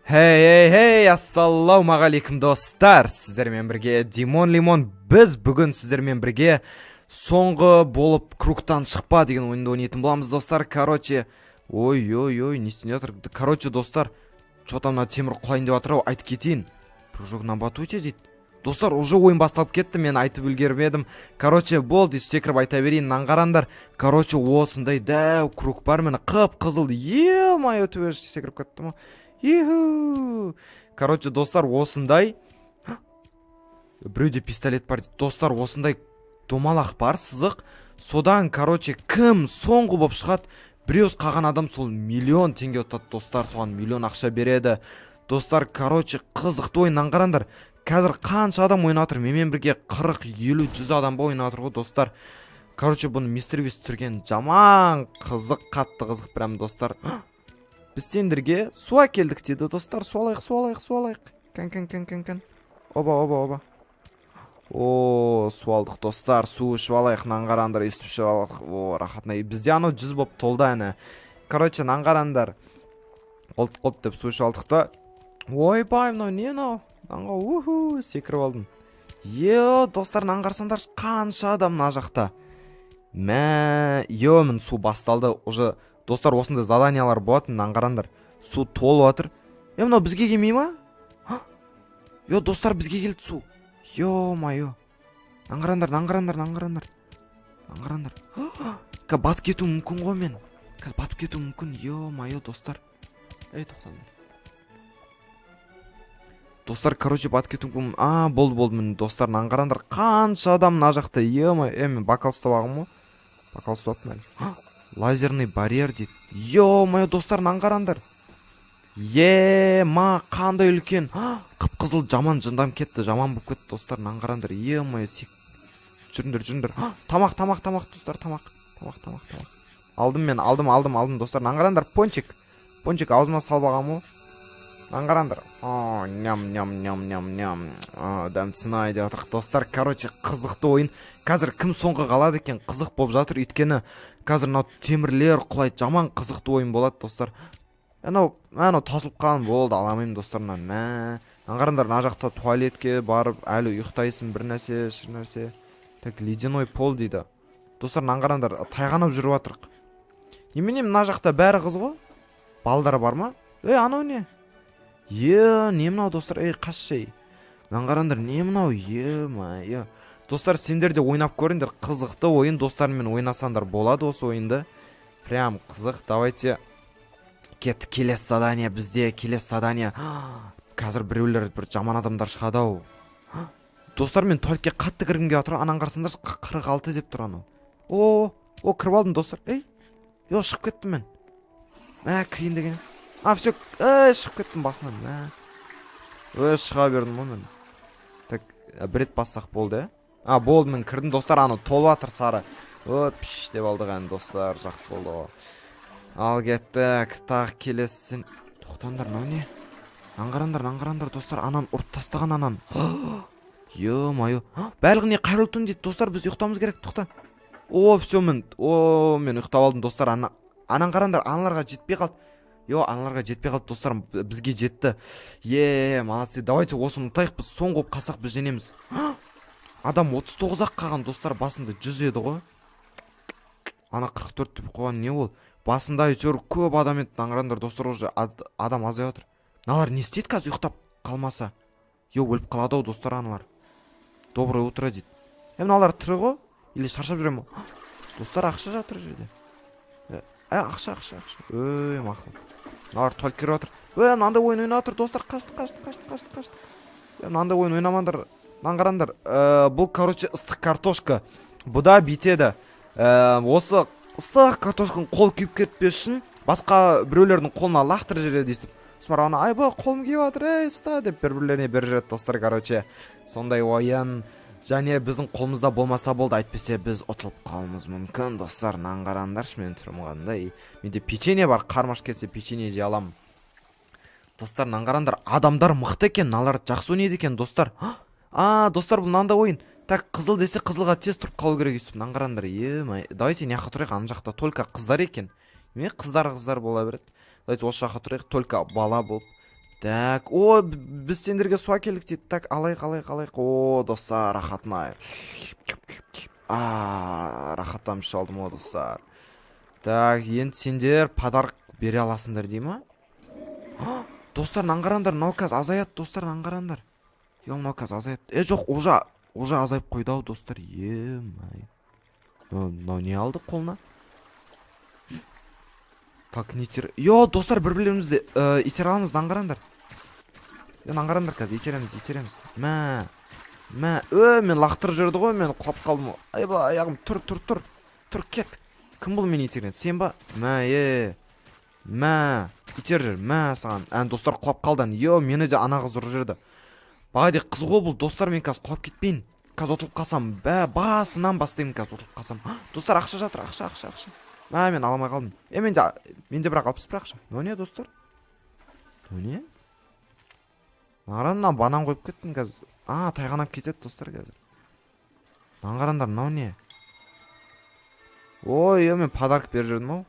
Хей, ассалаумағалейкум достар. Сіздермен бірге Димон Лимон. Біз бүгін сіздермен бірге соңғы болып кругтан шықпа деген ойынды ойнайтын боламыз достар. Короче, ой, не істеп жатыр? Короче, достар, что-то мына темір құлайын деп жатыр ау, айтып кетейін. Прыжок на батуте дейді. Достар, уже ойын басталып кетті, мен айтып үлгермедім. Короче, болды, секіріп айта берейін, наңғарандар. Короче, осындай дәу круг бар, мені қып-қызыл. Е-май, өтіп секіріп кеттім. Иху. Короче, достар, осындай біреуде пистолет бар дейді. Достар, осындай домалақ бар, сызық. Содан, короче, кім соңғы болып шығады? Біреуіз қаған адам сол миллион теңге ұтады, достар. Соған миллион ақша береді. Достар, короче, қызықты ойыннан қараңдар. Қазір қанша адам ойнатыр? Менімен бірге 40, 50, 100 адам ойнатыр ғой, достар. Короче, бұны мистер Бист түсірген жаман қызық, қатты қызық прям, достар. Біз сендерге су әкелдік дейді, достар. Су алайық. Кән. Оба. О, су алдық, достар. Су ішіп алайық, наңғарандар, үстіп ішіп алайық. О, рахатына. Бізде анау 100 боп толды әні. Короче, наңғарандар. Қолт деп су ішіп алдық та. Ойбай, мынау не мынау? Наңға, секіріп алдым. Достар, наңғарсандар, қанша адам мына жақта. Мін су басталды. Уже, достар, осындай заданиялар болатын, наңғарандар. Су толып жатыр. Мынау бізге келмей ма? Достар, бізге келді су. Майо. Наңғарандар. Батып кету мүмкін ғой мен. Батып кету мүмкін. Майо, достар. Тоқтаңдар. Достар, короче, батып кету мүмкін. Болды, мін, достар, наңғарандар. Қанша адам мына жақта. Мен бакал ұстап ағым ма? Бакал ұстап мәлі. Лазерный барьер дейді. Майо, достар, наңғарандар. Қандай үлкен. Қып-қызыл жаман жындам кетті, жаман болып кетті, достар, наңғарандар. Майо, жүріндір. Тамақ, достар, тамақ. Алдым, достар, наңғарандар. Пончик аузыма салбаған ма? Наңғарандар. Ням. Дәмсін айды атырық, достар. Короче, қызықты ойын. Қазір кім соңғы қалады екен, қызық болып жатыр. Өйткені қазір темірлер құлайды, жаман қызықты ойын болады, достар. Анау тасылып қалын болды, аламайым, достарынан. Наңғарандар, мына жақта туалетке барып, әлі ұйықтайсың, бір нәрсе. Так, ледяной пол дейді. Достар, наңғарандар, тайғанап жүріп атырық. Немене мына жақта бәрі қыз ғой? Балдары бар ма? Анау не? Не мынау, достар, қашшай. Наңғарандар, не мынау? Майо. Достар, сендер де ойнап көріңдер, қызықты ойын, достармен ойнасандар болады осы ойынды. Прям қызық. Давайте кеттік, келесі задание бізде, Қазір біреулер бір жаман адамдар шығады ау. Достар, мен туалетке қатты кіргімге атыр, анаңғарсандар 46 деп тұр анау. Кіріп алдым, достар. Шығып кеттім мен. Кірейін деген. Все, шығып кеттім басынан. Шыға бердім ғой мен. Так, бір рет бассақ болды, болды, мен кірдім, достар, аны толып атыр сары. Пш деп алдық ән, достар, жақсы болды ғой. Ал кеттік, тағы келесін. Тоқтандар, мынау не? Наңғарандар, достар, анан ұрып тастаған анан. Майо. Бәлғіне қайырлы түн дейді, достар, біз ұйықтамыз керек, тоқта. Все, мен ұйықтап алдым, достар. Анан қарандар, аналарға жетпей қалды. Аналарға жетпей қалды, достар, бізге жетті. Молодцы, давайте осыны ұтайық, біз соңғы қасақ біз женеміз. Адам 39-ақ қаған, достар, басында 100 еді ғой. Ана 44 деп қойған не ол? Басында әйтеуір көп адам еді, наңғарандар, достар, уже адам азай отыр. Налар не істейді қазір ұйықтап қалмаса? Өліп қалады ау, достар, аналар. Доброе утро дейді. Налар тірі ғой? Или шаршап жүрем ау? Достар, ақша жатыр жерде. Ақша. Мақыл. Налар туалет кіріп отыр. Мынандай ойын ойнатыр, достар, қашты. Мынандай ойын ойнамандар, наңғарандар. Бұл, короче, ыстық картошка. Бұда битеді. Осы ыстық картошканың қол күйіп кетпес үшін басқа біреулердің қолына лақтырып жібереді дейсіп. Смарауына, қолым күйіп жатыр, ұста деп бір-бірлеріне беріп жүреді, достар, короче. Сондай ойын. Және біздің қолымызда болмаса болды, айтпесе біз ұтылып қалуымыз мүмкін, достар, наңғарандаршы, мен түрім қандай. Менде печенье бар, қармаш кетсе печенье жей аламын. Достар, наңғарандар, адамдар мықты екен, налар жақсы ойнайды екен, достар. Достар, бұл мынандай ойын. Так, қызыл десе қызылға тез тұрып қалу керек өйстіп, наңғарандар. Давайте неққа тұрайық, ана жақта только қыздар екен. Қыздар бола береді. Давайте осы жаққа тұрайық, только бала болып. Так, о, біз сендерге су әкелдік дейді. Так, алайық. О, достар, рахатына. Рахаттан іш алдым о, достар. Так, енді сендер подарок бере аласыңдар дей ма? Достар, наңғарандар, мынау қазір азаят, достар, наңғарандар. Мынау қазір азаят. Жоқ, уже азайып қойды ау, достар. Май. Мынау не алды қолына? Так, нетер. Достар, бір-бірлерімізді итере аламыз, наңғарандар. Наңғарандар қазір, итереміз. Мен лақтырып жүрді ғой, мен құлап қалдым. Айба, аяғым, тұр, кет. Кім бұл мені итерген? Сен ба? Итер жүр, саған. Достар құлап қалдан. Мені де ана қыз ұрып жүрді. Бағайдек қыз ғой бұл, достар, мен қазір құлап кетпейін. Қазір отылып қалсам, басынан бастаймын қазір отылып қалсам. Достар, ақша жатыр, ақша. Мен аламай қалдым. Менде бірақ 60 ақша. Не, достар? Не? Нағараннан банан қойып кеттім қазір. Тайғанап кетеді, достар, қазір. Нағарандар, мынау не? Мен подарок беріп жүрдім ау.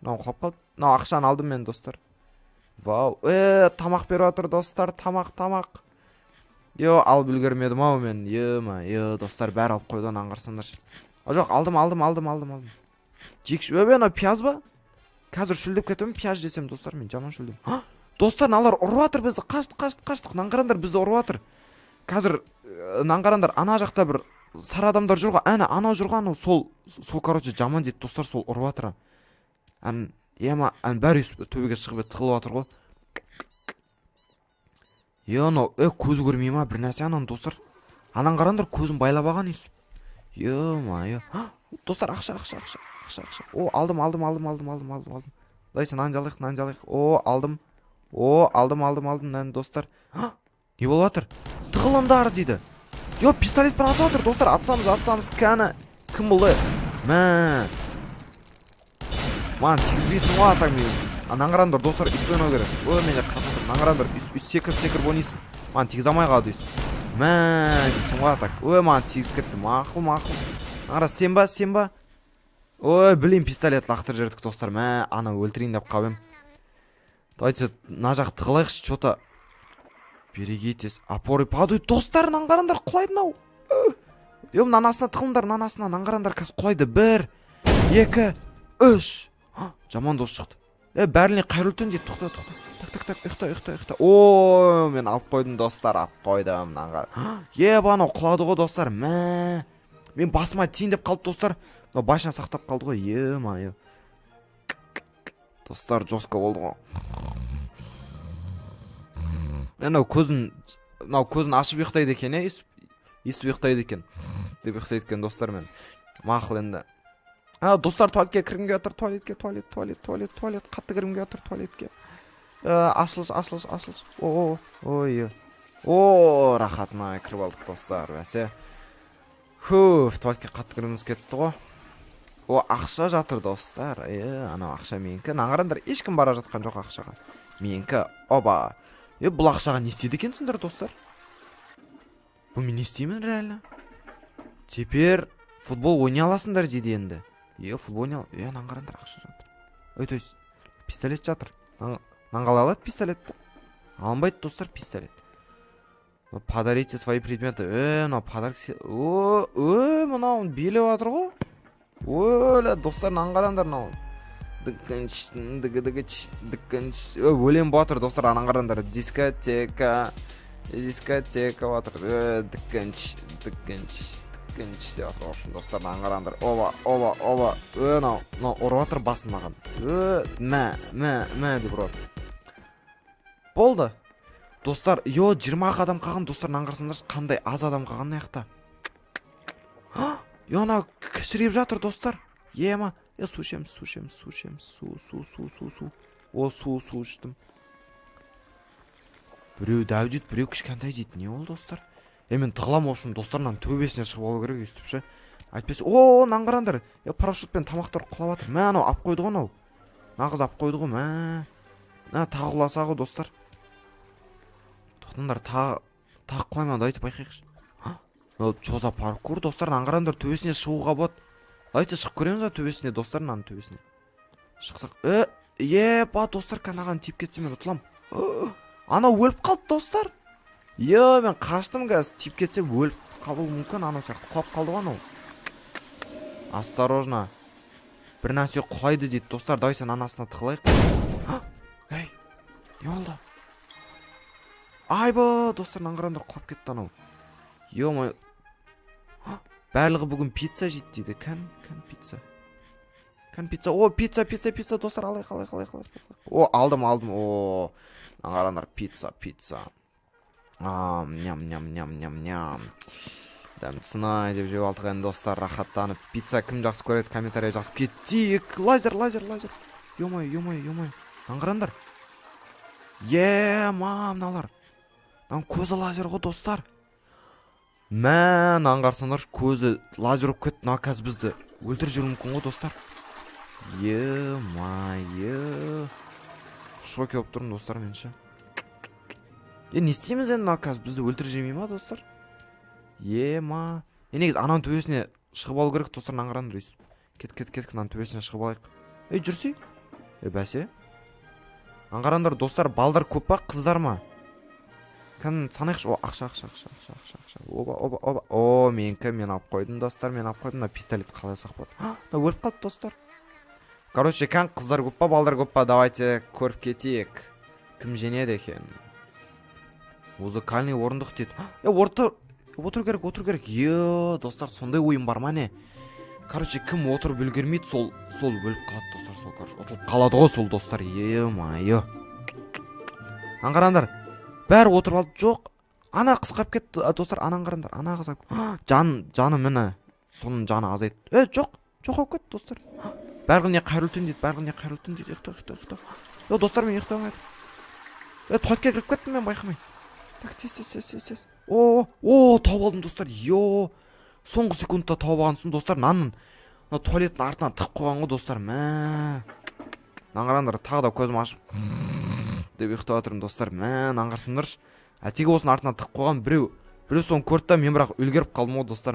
Мынау құлап қалды. Мынау ақшаны алдым мен, достар. Вау, тамақ беріп жатыр, достар, тамақ. Алып үлгермедім ау мен. Достар, бәрі алып қойды, аңғарсаңдар. Жоқ, алдым. Жекші, мынау пияз ба? Қазір шүлдеп кетемін, пияз жесем, достар, мен жаман шүлдем. Достар, налар ұрып жатыр бізді, қаштық, наңғарандар бізді ұрып жатыр. Қазір наңғарандар, ана жақта бір сары адамдар жүрға, анау жүрға, сол, короче, жаман дейді, достар, сол ұрып жатыр. Бәрі төбеге шығып тығылып жатыр ғой. Көзі көрмей ма, бір нәрсе анан, достар. Анан қарандар, көзін байлап аған ес. Достар, ақша. Алдым. Дайсы, нан жалайық. Алдым, достар. Не болып жатыр? Тығылындар дейді. Пистолетпен атып жатыр, достар. Атсамыз, кәні. Кім бұл? Ман, тигізбейсің ғой атаң мен. Наңғарандар, достар, үспен о керек. Мене қататыр. Наңғарандар, секір бонейсің. Ман, тигіз амай қалды үсп. Дейсің ғой атақ. Ман, тигіз кетті. Мақыл. Нағара, сен ба? Білейм, пистолет лақтыр жердік, достар. Ана өлтірейін деп қабем. Дайцы, на жақ тығылайықшы, что-то. Берегейтес. Опоры падуй, достар, наңғарандар, құлайды нау. Нанасына тығылындар, наңғарандар кәс құлайды. 1, 2, 3. Жаман дос шықты. Бәріне қайрылтын дейді. Тоқта. Так, ұйықта. Мен алып қойдым, достар, алып қойдым. Бана құлады ғой, достар. Мен басыма тиін деп қалды, достар. Башына сақтап қалды ғой. Достар, жосқа болды ғой. Көзін ашып ұйықтайды екен, есіп ұйықтайды екен. Деп ұйықтайды екен, достар, мен. Мақыл енді. Достар, туалетке кіргімге отыр, туалет. Қатты кіргімге отыр, туалетке. Ашылыш. Рахатына кіріп алдық, достар, бәсе. Туалетке қатты кіргіміз кетті ғой. Ақша жатыр, достар. Анау ақша менікі. Наңғарандар, ешкім бара жатқан жоқ ақшаға. Менікі, бұл ақшаға не істейді екенсіңдер, достар? Бұл мен не істеймін, реально? Теперь футбол ойнай аласыңдар дейді енді. Футбол ойнай аласың. Наңғарандар, ақша жатыр. То есть, пистолет жатыр. Наңғала алады пистолетті? Алынбайды, достар, пистолет. Подарите свои предметы. Мынау подарок... Мынау билеп жатыр ғой. Достар, наңғарандар, мынау. Өлем батыр, достар, наңғарандар. Дискотека батыр. Діккенш деп атыр ғой, достар, наңғарандар. Оба. Мынау ұрып жатыр басын маған. Мә деп ұрып. Болды. Достар, 20 адам қалған, достар, наңғарсаңдар, қандай аз адам қалған аяқта. Ана кішіреп жатыр, достар. Су ішеміз. Су. Су іштім. Біреу дәу дейді, біреу кішкентай дейді. Не ол, достар? Мен тығылам олшын, достарынан төбесіне шығып алу керек, естіпші. Айтпесе, наңғарандар. Парашютпен тамақтар құлап жатыр. Анау ап қойды ғой, анау. Нағыз ап қойды ғой, тағыласа ғой, достар. Тоқтыңдар, тағы құлайман, дайте байқайықшы. Чоза паркур, достар, наңғарандар, төбесіне шығуға бот. Дайте шығып көреміз ба төбесіне, достар, наның төбесіне. Шықсақ, Епа достар, канаған тиіп кетсе мен ұтылам. Анау өліп қалды достар. Мен қаштым қазір, тиіп кетсе өліп қалуы мүмкін. Анау сияқты құлап қалды ғой анау. Осторожно. Бір нәрсе құлайды дейді достар. Давай сен анасына тығылайық. Ей, не болды? Айба, достар, наңғырандар құлап кетті анау. Ё-май. Барлығы бүгін пицца жейді дейді. Кән пицца. Кән пицца. О, пицца, достар, алайық. О, алдым. О, наңғырандар пицца. Ням. Дәмсінай деп жеп алдық енді достар, рахаттанып. Пицца кім жақсы көреді, комментария жазып кетейік. Лазер. Ё-май. Наңғырандар. Мыналар. Көзі лазер ғой достар. Аңғарсаңдар, көзі лазер болып кетті. Қазір бізді өлтіріп жүруі мүмкін ғой достар. Шок болып тұрмын достар менше. Не істейміз енді, қазір бізді өлтіріп жемей ма достар? Негіз ананың төбесіне шығып алу керек достар, наңғырандар өйсіп. Кет, ананың төбесіне шығып алайық. Жүрсей? Бәсе? Аңғарандар достар, балдар көп па, қыздар ма? Кән санайықшы. О, ақша. Оба. Менкі, мен алып қойдым достар, на пистолет қалай сақпады. Өліп қалды достар. Короче, кән қыздар көп па, балдар көп па, давайте көріп кетейік. Кім женеді екен? Музыкальный орындық дейді. Отыр керек. Достар, сондай ойын бар ма не? Короче, кім отырып үлгермейді, сол өліп қалады достар. Сол, отылып қалады ғой сол достар. Аңғарандар, бәрі отырып алды. Жоқ, ана қысқап кетті достар. Аңғарандар, ана қысқап. Жаны мені, соның жаны азайды. Жоқ болып кетті достар. Бәрі не қайырлы түн дейді. Ұйықта. Достар, мен ұйықтамайды. Туалетке кіріп кеттім мен байқамай. Тез. О, тауып алдым достар. Соңғы секундта тауып алғансың достар. Нанның туалеттің артынан тығып қойған ғой достар. Аңғарандар, тағы да көзім ашып деп ұйықтап отырмын достар. Аңғарсыңдаршы. Әтеге осының артынан тығып қойған біреу соны көрді да, мен бірақ үлгеріп қалдым ғой достар.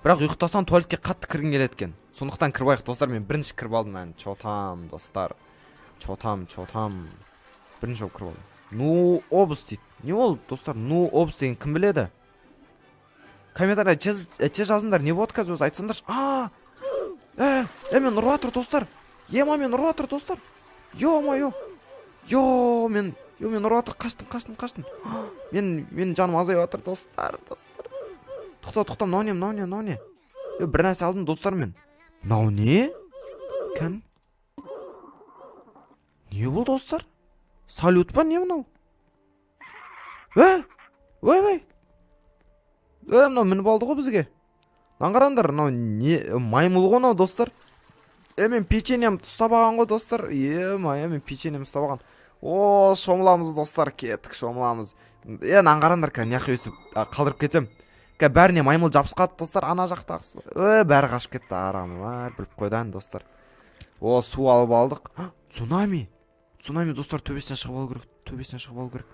Бірақ ұйықтасам туалетке қатты кіргім келеді екен. Сондықтан кірбайық достар. Мен бірінші кіріп алдым. Чотам достар. Чотам. Бірінші кіріп алдым. Обыс дейді. Не ол достар? Обыс деген кім біледі? Комментария тез жазыңдар. Не болды қазір өзі айтсаңдаршы. Мен ұрып жатыр достар. Мен ұрып жатыр достар. Мен ұрып жатыр. Қаштым. Мен жаным азайып жатыр достар. Тоқта, мынау не? Бір нәрсе алдым достар мен. Мынау не? Кән? Не бұл достар? Салют па не мынау? Мынау мініп алды ғой бізге. Аңғарандар, мынау не? Маймыл ғой мынау достар. Мен печеньем ұстап алған ғой достар. Мен печеньем ұстап алған. Шомыламыз достар, кеттік шомыламыз. Аңғарандар, неқи өсіп қалдырып кетем. Бәріне маймыл жабысқады достар, ана жақтағысы. Бәрі қашып кетті, арамылар, біліп қойдан достар. Су алып алдық. Цунами достар, төбесінен шығып алу керек.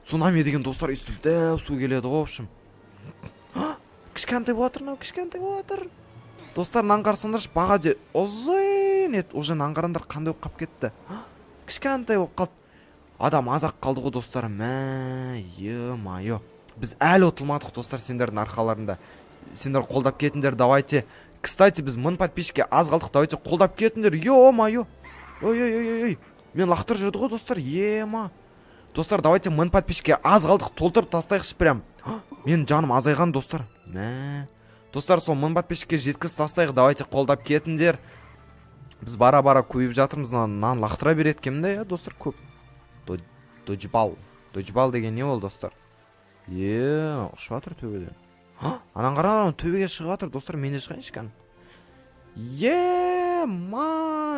Цунами деген достар, үстіп дәу су келеді ғой, общем. Кішкентай болатыр. Достар, аңғарсаңдаршы, баға де ұзын ет. Уже аңғарандар қандай оқап кетті. Кішкентай болып қалды. Адам азақ қалды ғой достар. Біз әлі ұтылмадық достар, сендердің арқаларында. Сендер қолдап кетіндер, давайте. Кстати, біз 1000 подписчикке аз қалдық, давайте қолдап кетіндер. Мен лақтыр жүрді ғой достар. Достар, давайте 1000 подписчикке аз қалдық, толтырып тастайықшы прям. Мен жаным азайған достар. Достар, сол 1000 подписчикке жеткіз тастайық, давайте қолдап кетіндер. Біз бара-бара көйіп жатырмыз, нан лақтыра береді кемді, достар, көп. Доджбал деген не ол достар? Ұшып атыр төбеден. Анан қарағанын төбеге шығып атыр достар, мен де шығайыншы кән.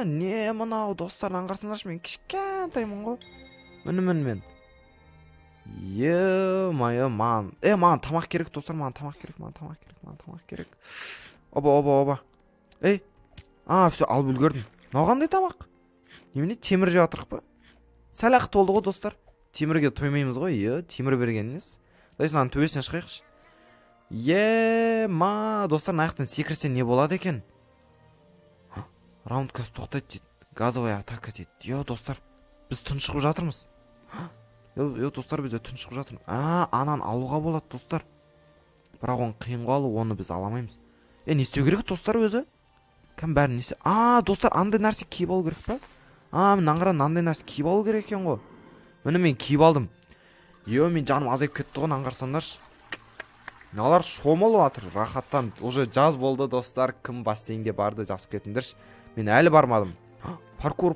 Не мынау достар, аңғарсыңдаршы, мен кішкентаймын ғой. Мен. Маған тамақ керек достар, маған тамақ керек. Оба. Все, алып үлгердім. Маған тамақ? Немене темір жеп атырық па? Сәл ақ толды ғой достар. Темірге тоймаймыз ғой, темір бергеніңіз. Дайсын, аның төбесінен шығайықшы. Достар, наяқтан секірсе не болады екен? раунд қазір тоқтайды дейді. Газовая атака дейді. Йо, достар, біз тұншығып жатырмыз. Йо, достар, бізде тұншығып жатырмыз. Анан алуға болады, достар. Бірақ оны қиынға алу, оны біз аламаймыз. Не істеу керек, достар, өзі? Кім бәрін несе? Достар, андай нәрсе киіп алу керек па? Мен аңғарам, андай нәрсе киіп алу керек екен ғой. Міне мен киіп алдым. Йо, мен жаным азайып кетті ғой, аңғарсаңдаршы. Налар шомылып жатыр, рахаттан. Уже жаз болды, достар. Кім бассейнге барды, жазып кетіңдерші. Мен әлі бармадым. Паркур.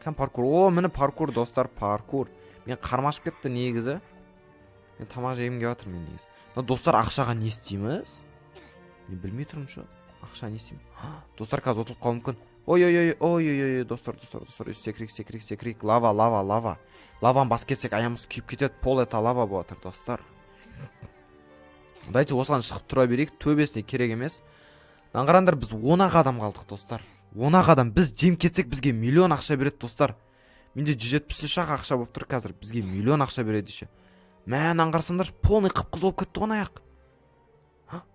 Кім паркур? Міне паркур, достар, паркур. Мен қармашып кетті негізі. Мен тамақ жегім келіп жатыр мен негізі. Достар, ақшаға не істейміз? Мен білмей тұрмын шу. Ақша не істеймін? Достар, қазір ұтылып қалуым мүмкін. Ой, достар, секірейік. Лава. Лаваны бас кетсек, аямыз күйіп кетеді. Пол это лава болып жатыр, достар. Дайте осыған шығып тұра берейік. Төбесіне керек емес. Аңғарандар, біз 10 адам қалдық, достар. 10 адам. Біз жем кетсек, бізге миллион ақша береді, достар. Менде 170 ақша болып тұр қазір. Бізге миллион ақша береді ше. Мән аңғарсаңдар, полный қып-қызыл болып кетті ғой аяқ.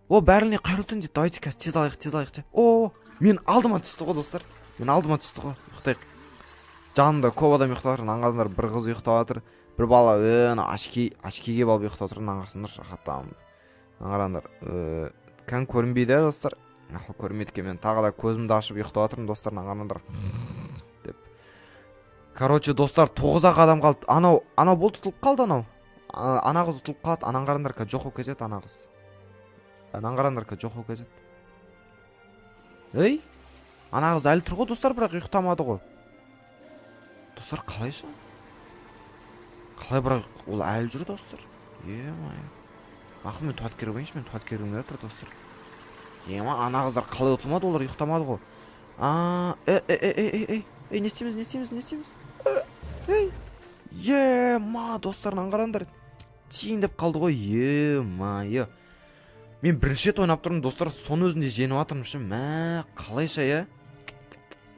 Бәріне қайрылтын дейді. Давайте қазір тез алайық. Мен алдыма түсті ғой, достар. Ұйықтайық. Жанымда көп адам ұйықтап жатыр. Аңғарсаңдар, бір қыз ұйықтап жатыр. Бір бала ашкеге балып ұйықтап жатыр. Аңғарсаңдар, шақаттам. Аңғарсаңдар, кән көрінбейді, достар. Көрмейді екен, мен тағы да көзімді ашып ұйықтап жатырмын, достар. Аңғарсаңдар. Короче, достар, 9 адам қалды. Анау болды, тұтылып қалды анау. Ана қыз ұтылып қалады. Аңғарсаңдар, жоқ болып кетеді ана қыз. Аңғарсаңдар, жоқ болып кетеді. Ана қыз әлі тұр ғой, достар, бірақ ұйықтамады ғой. Достар, қалайша? Қалай, бірақ ол әлі жүр, достар. Ақыл, мен туат керек ойыншы, мен туат керек ойын жатыр, достар. Ана қыздар қалай ұтылмады, олар ұйықтамады ғой. Не істейміз? Достар, аңғарсаңдар, тиін деп қалды ғой. Мен бірінші рет ойнап тұрмын, достар, соны өзінде жеңіп жатырмын ше. Қалайша,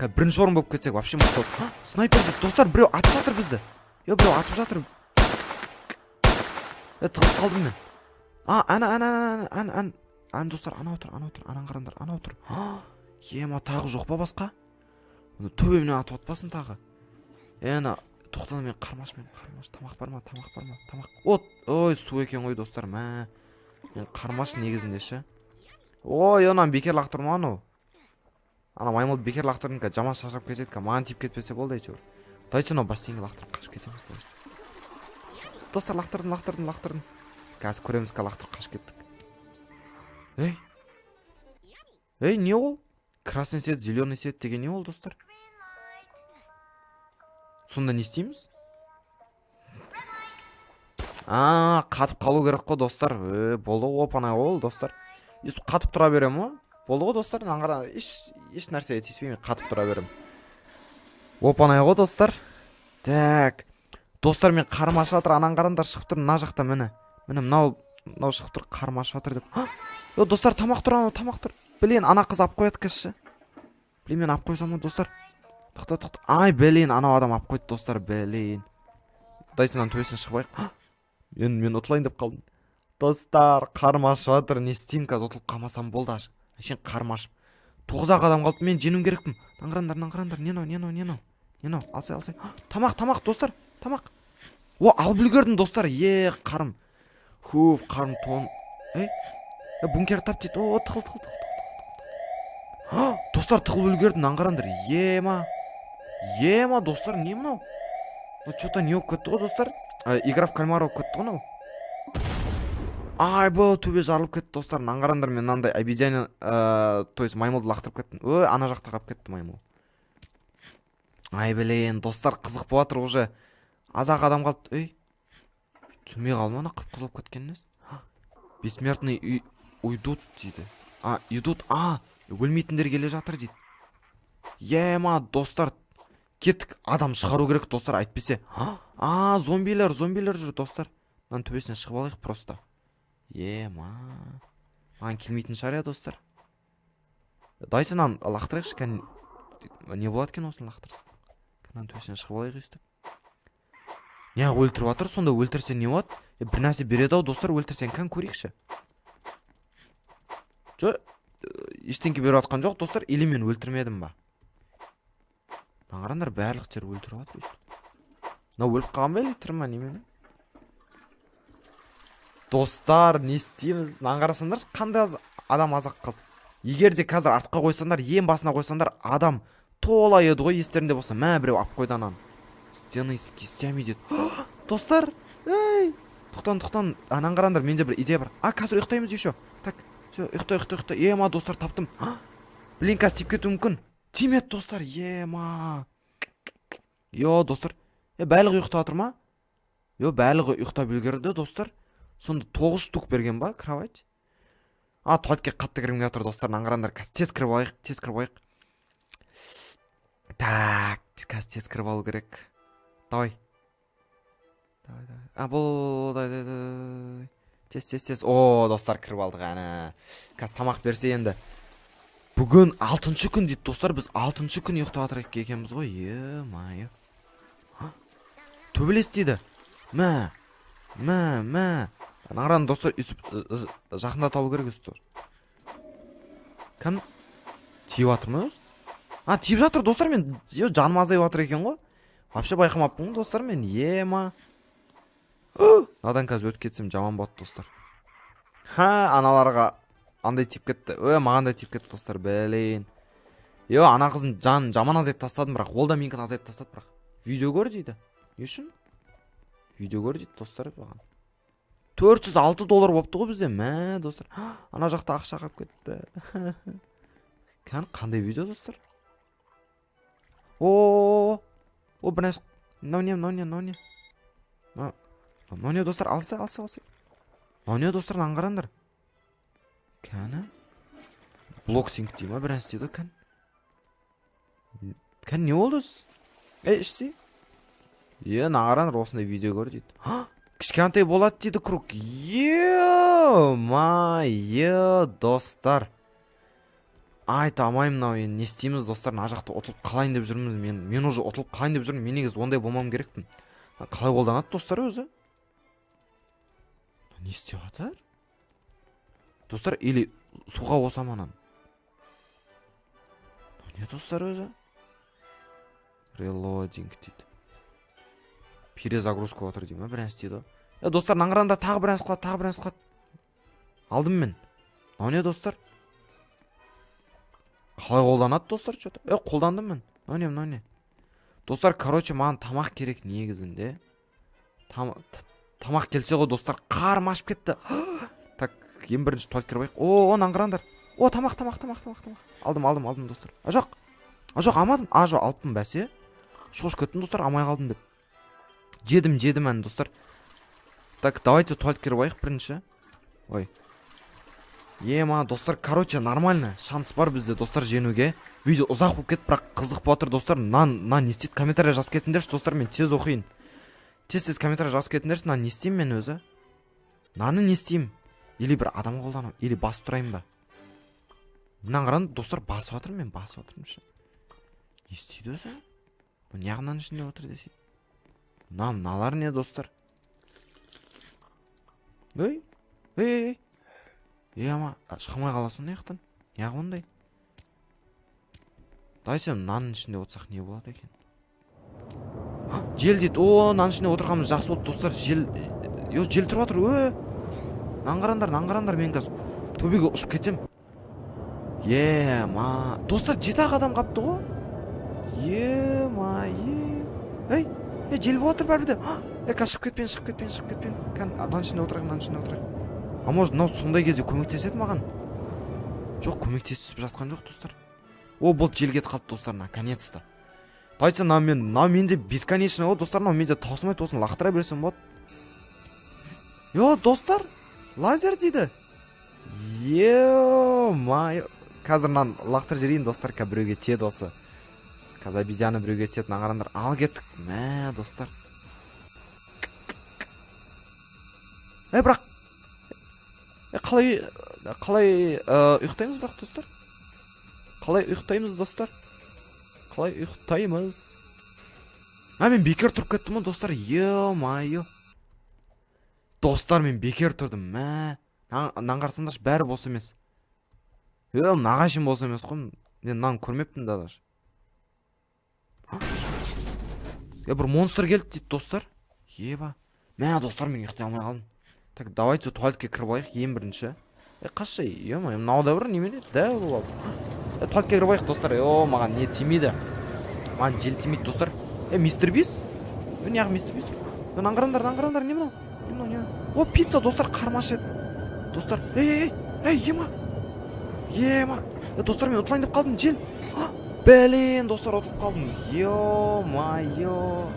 бірінші орын болып кетсек, вообще мықты. Снайпер дейді, достар, біреу атып жатыр бізді. Біреу атып жатыр. Тығылып қалдым мен. Достар, ана отыр, аңғарсаңдар, ана отыр. Тағы жоқ па басқа? Төбемнен атып отпасын тағы. Тоқтана, мен қармаш, тамақ бар ма? Ой, су екен ғой, достар, мен қармаш негізінде ше. Онан бекер лақтырма анау. Ана маймылды бекер лақтырдың ка, жаман шашап кетеді ка, маған тиіп кетпесе болды әйтеуір. Дайте анау бассейнге лақтырып қашып кетеміз. Достар, лақтырдым. Қазір көреміз ка, лақтырып қашып кеттік. Не ол? Красный свет, зеленый свет деген не ол, достар? Сонда не істейміз? Қатып қалу керек қой, достар. Болды ғой, опанай ол, достар. Қатып тұра берем о? Болды ғой, достар. Аңғара, еш нәрсеге тиіспеймін, қатып тұра берем. Опанай ғой, достар. Так. Достар, мен қармашып жатыр, аңғарандар шығып тұр, мына жақта міне. Мынау шығып тұр, қармашып жатыр деп. Достар, тамақ тұр. Білейін, ана қыз ап қояды кәші. Білейін, мен ап қойсам, достар. Тоқта. Білейін, анау адам ап қойды, достар, білейін. Дайсынан төсін шығып мен ұтылайын деп қалдым. Достар, қармашып жатыр, не істеймін қазір, ұтылып қалмасам болды. Әшен қармашып. 9 адам қалды, мен женуім керекпін. Аңғарандар, нені? Алсай. Тамақ, достар, тамақ. Алып үлгердім, достар, қарым. Қарым тон. Бункер тап дейді, тығыл. Достар, тығыл үлгердім, аңғарандар, достар, не мынау? Что-то не болып кетті ғой, достар. Игра в кальмара болып кетті ғой, бұл төбе жарылып кетті, достар. Аңғарандар, мен мынандай обезьяна, то есть маймылды лақтырып кеттім. Ана жақта қалып кетті маймыл. Білейін, достар, қызық болып жатыр уже. Азақ адам қалды. Түсінбей қалды ма, қып-қызыл болып кеткеніңіз? Бессмертный уйдут дейді. Идут, өлмейтіндер келе жатыр дейді. Достар, кеттік, адам шығару керек, достар, айтпесе. Зомбилер жүр, достар. Мынан төбесінен шығып алайық просто. Маған келмейтін шығар, достар. Дайте нан лақтырайықшы, не болады екен осыны лақтырсақ? Мынан төбесінен шығып алайық өстіп. Неғып өлтіріп жатыр, сонда өлтірсен не болады? Бір нәрсе береді ау, достар, өлтірсен көрейікші. ештеңке беріп жатқан жоқ достар, или мен өлтірмедім ба? Қараңдар, барлық жер өлтіріп жатыр өйстіп. Мынау өліп қалған ба или тірі ма немен? Достар, не істейміз? Қарасаңдаршы, қандай адам азақ қалды. Егер де қазір артқа қойсаңдар, ең басына қойсаңдар, адам тола еді ғой, естерінде болса. Мә, біреу алып қойды ананы. Стены с кистями деді. Достар, ей! Тоқтан. Қараңдар, менде бір идея бар. Қазір ұйықтаймыз еще. Так, все, ұйықта. Ема, достар, таптым. Блин, қазір тиіп кетуі мүмкін. Тимет, достар, ема. Йо, достар. Бәлігі ұйықта атыр ма? Йо, бәлігі ұйықта білгерді, достар. Сонда 9 штук берген ба, кровать? Туалетке қатты кірімге атыр, достар. Қараңдар, қазір тез кіріп алайық. Так, қазір тез кіріп алу керек. Давай. Болды. Тез. Достар, кіріп алдық әні. Қазір тамақ берсе енді. Бүгін 6-шы күн дейді, достар. Біз 6-шы күн ұйықтап атырық екенбіз ғой. Е-майы. Төбелес дейді. Мә. Қараңдар, достар, жақында табу керек өстір. Кім? Тиіп атыр ма өз? Тиіп жатыр, достар, мен жаным азайып атыр екен ғой. Вообще байқамаппын, достар, мен. Ема. Надан қазір өтіп кетсем жаман болады, достар. Аналарға андай тиіп кетті. Маған да тиіп кетті, достар, бәлейін. Ана қызын жаман азайып тастадым, бірақ ол да менікін азайып тастады, бірақ. Видео көр дейді. Не үшін? Видео көр дейді, достар, баған. $406 бопты ғой бізде. Мә, достар. Ана жақта ақша қап кетті. Қандай видео, достар? Бірнәс. Мынау не, достар, алса. Мынау не, достар, қараңдар. Кәні? Блоксинг дей ма, бірнәс дейді, кән не болды? Ішсе? Қараңдар, осындай видео көр дейді. Кішкентай болады дейді круг. Е-майы, достар. Айта алмаймын, мынау енді не істейміз, достар? Мына жақта ұтылып қалайын деп жүрміз. Мен уже ұтылып қалайын деп жүрмін. Мен негізі ондай болмам керекпін. Қалай қолданады, достар, өзі? Не істеп жатыр? Достар, или суға болсам анан. Не, достар, өзі? Reloading дейді. Перезагрузка отыр дейм, бірәнс дейді. Достар, қараңдар, тағы бірәнс қылады. Алдым мен. Не, достар? Қалай қолданады, достар, что-то? Қолдандым мен. Не. Достар, короче, маған тамақ керек негізінде. Тамақ келсе ғой, достар, қарым ашып кетті. Так, ең бірінші туалет кіріп байық. Қараңдар. Тамақ. Алдым, достар. Жоқ, алмадым. Жоқ, алыппын бәсе. Шош кеттім, достар, алмай қалдым деп. Жедім, ән, достар. Так, давайте туалет кіріп байық бірінші. Ема, достар, короче, нормально. Шанс бар бізде, достар, женуге. Видео ұзақ болып кетіп, бірақ қызық батыр, достар. Не істейді, комментария жазып кетіндерші, достар, мен тез оқиын. Тез комментария жазып кетіндерші, не істейм мен өзі? Не істейм? Или бір адам қолданам, или басып тұрайын ба? Қараңдар, достар, басып атыр, мен басып атырмын. Не істейді өзі? Неғымнан ішінде отыр десе? Мыналар не, достар? Ама, шықмай қаласың неқтан? Неғым ондай? Дайсем, нанның ішінде отырсақ не болады екен? Жел дейді. Нанның ішінде отырғанымыз жақсы болды, достар. Жел тұрып отыр. Қараңдар, мен қазір төбеге ұшып кетем. Ема, достар, 7 адам қапты ғой. Жел болып отыр бәрі де. Шығып кетпен. Нанның ішінде отырайық. Может, сондай кезде көмектеседі маған? Жоқ, көмектесіп жатқан жоқ, достар. Бұл жел кетіп қалды, достар, наконец-то. Дайса, менде бесконечно ғой, достар, менде таусылмайды, осын лақтыра берсем болады. Достар, лазер дейді. Е-май. Қазір лақтыр жерейін, достар, біреуге теді осы. Қазір обезьяны біреуге теді, қараңдар. Ал кеттік. Мә, достар. Бірақ қалай ұйықтаймыз, бірақ, достар? Қалай ұйықтаймыз? Мен бекер тұрып кеттім, достар. Е-майы. Достар, мен бекер тұрдым. Қарасаңдаршы, бәрі бос емес. нағашым болса емес қой, мен мынаны көрмеппін да даже. Бір монстр келді дейді достар. Еба. Мә достар, мен ұйықтай алмай қалдым. Так, давайте туалетке кіріп алайық ең бірінші. Қашы, мынау да бір немене дәу болып. Туалетке кіріп алайық достар. Маған не тимейді. Маған жел тимейді достар. Мистер Бист? Неғып мистер Бист? Аңғарандар, не мынау? О, пицца достар, қармаш еді. Достар, ема. Достар, мен ұтылайын деп қалдым, жел. Бәлен, достар, ұтылып қалдым. Ё-майо.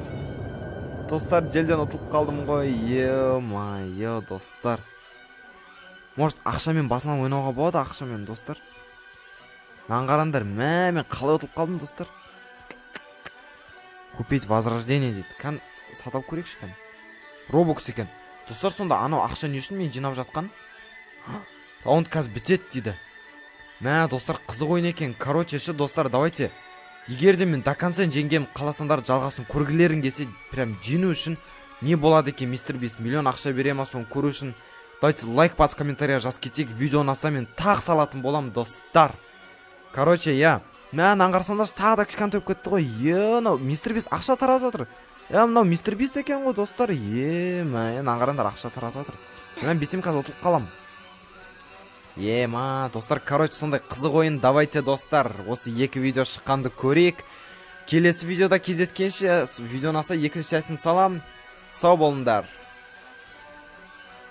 Достар, желден ұтылып қалдым ғой. Ё-майо, достар. Может, ақшамен басынан ойнауға болады, ақшамен, достар. Аңғарандар, мен қалай ұтылып қалдым, достар. Купить возрождение дейді. Кән сатып көрейікші кән. Робокс екен. Достар, сонда анау ақша не үшін мен жинап жатқан? Раунд қазір бітет дейді. Мә, достар, қызық ойын екен. Короче, достар, давайте. Егер де мен до конца жеңгем қаласандар жалғасын көргілерін келсе, прям жеңу үшін не болады екен, мистер Бист миллион ақша бере ма, соны көру үшін давайте лайк бас, комментария жаз кетейік. Видео ұнаса мен тағы салатын болам, достар. Короче, Мән аңғарсаңдар тағы да кішкентай болып кетті ғой. Мынау мистер Бист ақша таратып жатыр. Мынау мистер Бист екен ғой, достар. Мән аңғарандар ақша таратып жатыр. Мен бесем қазір ұтылып қалам. Достар, короче, сондай қызық ойын. Давайте, достар, осы екі видео шыққанды көрейік. Келесі видеода кездескенше, видео ұнаса екінші частын салам. Сау болыңдар.